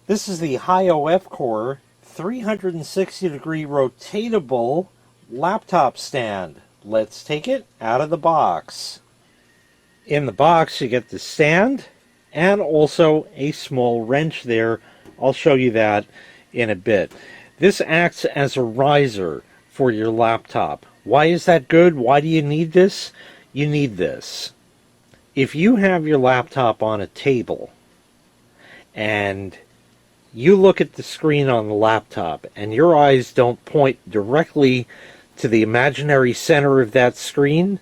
This is the HIOEFCORE 360-degree rotatable laptop stand. Let's take it out of the box. In the box you get the stand and also a small wrench there. I'll show you that in a bit. This acts as a riser for your laptop. Why is that good? Why do you need this? You need this. If you have your laptop on a table and you look at the screen on the laptop and your eyes don't point directly to the imaginary center of that screen,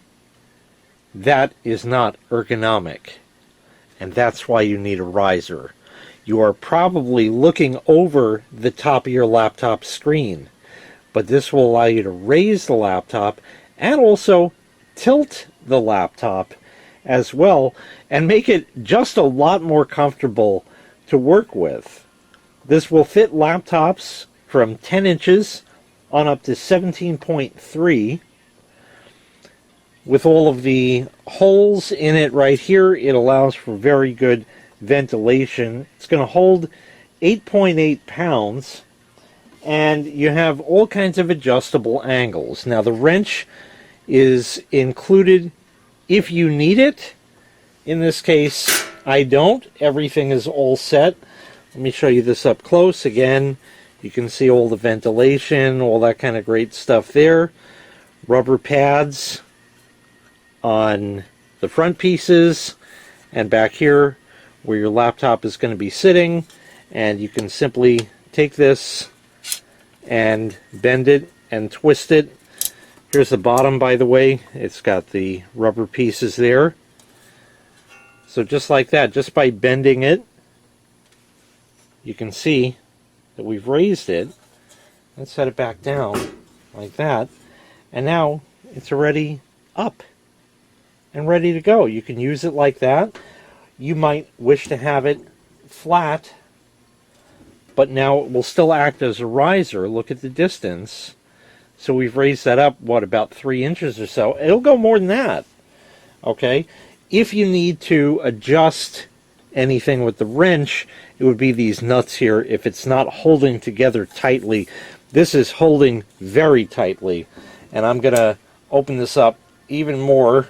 that is not ergonomic. And that's why you need a riser. You are probably looking over the top of your laptop screen, but this will allow you to raise the laptop and also tilt the laptop as well and make it just a lot more comfortable to work with. This will fit laptops from 10 inches on up to 17.3. With all of the holes in it right here, it allows for very good ventilation. It's going to hold 8.8 pounds, and you have all kinds of adjustable angles. Now the wrench is included if you need it. In this case, I don't. Everything is all set. Let me show you this up close. Again, you can see all the ventilation, all that kind of great stuff there. Rubber pads on the front pieces and back here where your laptop is going to be sitting, and you can simply take this and bend it and twist it. Here's the bottom, by the way. It's got the rubber pieces there. So just like that, just by bending it, you can see that we've raised it. Let's set it back down like that, and now it's already up and ready to go. You can use it like that. You might wish to have it flat, but now it will still act as a riser. Look at the distance. So we've raised that up, what, about 3 inches or so. It'll go more than that. Okay? If you need to adjust anything with the wrench, it would be these nuts here. If it's not holding together tightly, this is holding very tightly. And I'm going to open this up even more.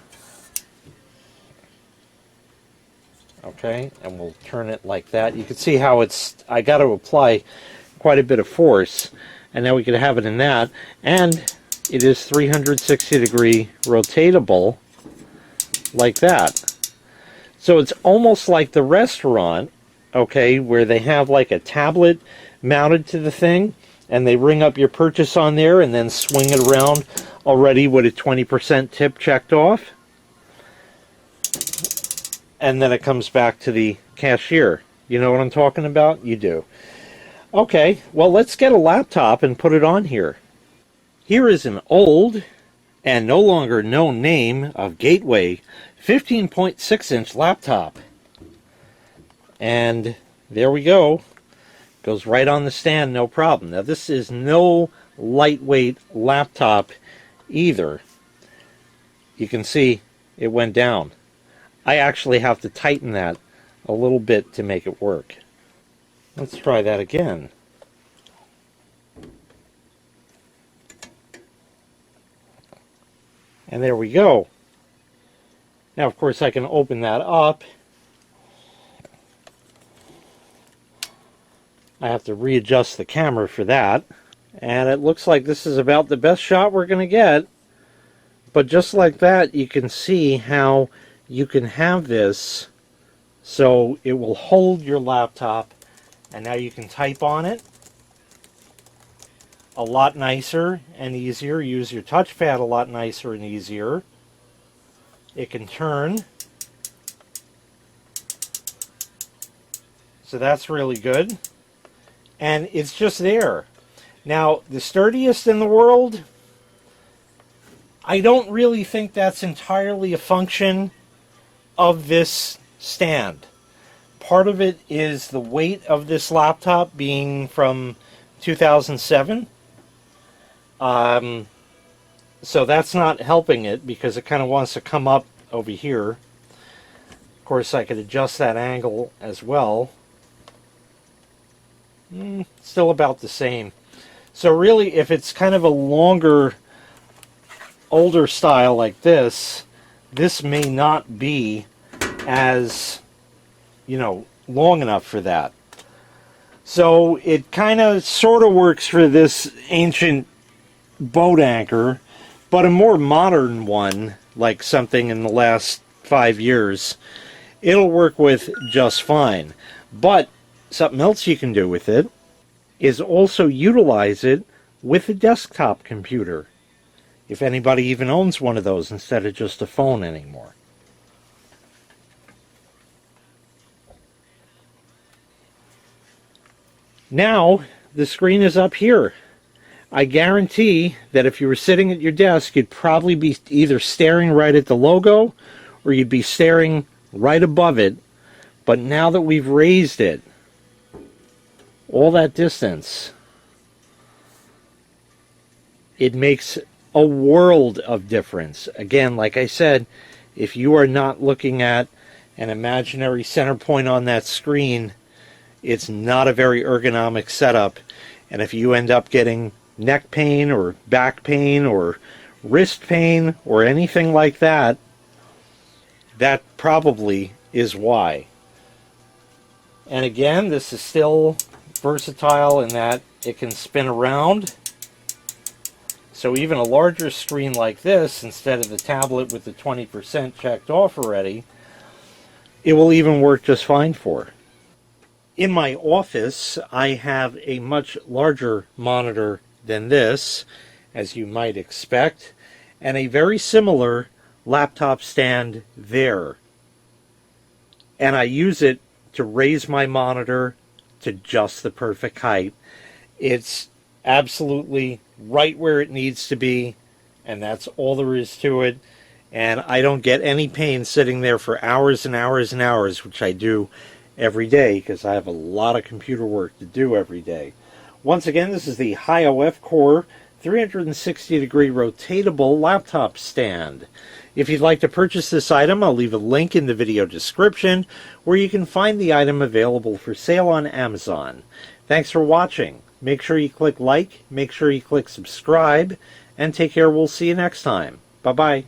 Okay, and we'll turn it like that. You can see how I got to apply quite a bit of force, and now we can have it in that. And it is 360-degree rotatable like that. So it's almost like the restaurant, okay, where they have like a tablet mounted to the thing, and they ring up your purchase on there and then swing it around already with a 20% tip checked off. And then it comes back to the cashier. You know what I'm talking about? You do. Okay, well, let's get a laptop and put it on here. Here is an old and no longer known name of Gateway 15.6-inch laptop. And there we go. Goes right on the stand, no problem. Now, this is no lightweight laptop either. You can see it went down. I actually have to tighten that a little bit to make it work. Let's try that again. And there we go. Now, of course, I can open that up. I have to readjust the camera for that. And it looks like this is about the best shot we're going to get. But just like that, you can see how you can have this so it will hold your laptop, and now you can type on it a lot nicer and easier. Use your touchpad a lot nicer and easier. It can turn. So that's really good. And it's just there. Now, the sturdiest in the world, I don't really think that's entirely a function of this stand. Part of it is the weight of this laptop being from 2007. So that's not helping it because it kind of wants to come up over here. Of course, I could adjust that angle as well. Still about the same. So really, if it's kind of a longer, older style like this, this may not be as, long enough for that. So it kind of sort of works for this ancient boat anchor, but a more modern one, like something in the last 5 years, it'll work with just fine. But something else you can do with it is also utilize it with a desktop computer, if anybody even owns one of those instead of just a phone anymore. Now the screen is up here. I guarantee that if you were sitting at your desk, you'd probably be either staring right at the logo or you'd be staring right above it. But now that we've raised it all that distance, it makes a world of difference. Again, like I said, if you are not looking at an imaginary center point on that screen, it's not a very ergonomic setup. And if you end up getting neck pain or back pain or wrist pain or anything like that, that probably is why. And again, this is still versatile in that it can spin around. So even a larger screen like this, instead of the tablet with the 20% checked off already, it will even work just fine for. In my office, I have a much larger monitor than this, as you might expect, and a very similar laptop stand there. And I use it to raise my monitor to just the perfect height. It's absolutely right where it needs to be, and that's all there is to it. And I don't get any pain sitting there for hours and hours and hours, which I do every day because I have a lot of computer work to do every day. Once again, this is the HIOEFCORE 360-degree rotatable laptop stand. If you'd like to purchase this item, I'll leave a link in the video description where you can find the item available for sale on Amazon. Thanks for watching. Make sure you click like, make sure you click subscribe, and take care. We'll see you next time. Bye-bye.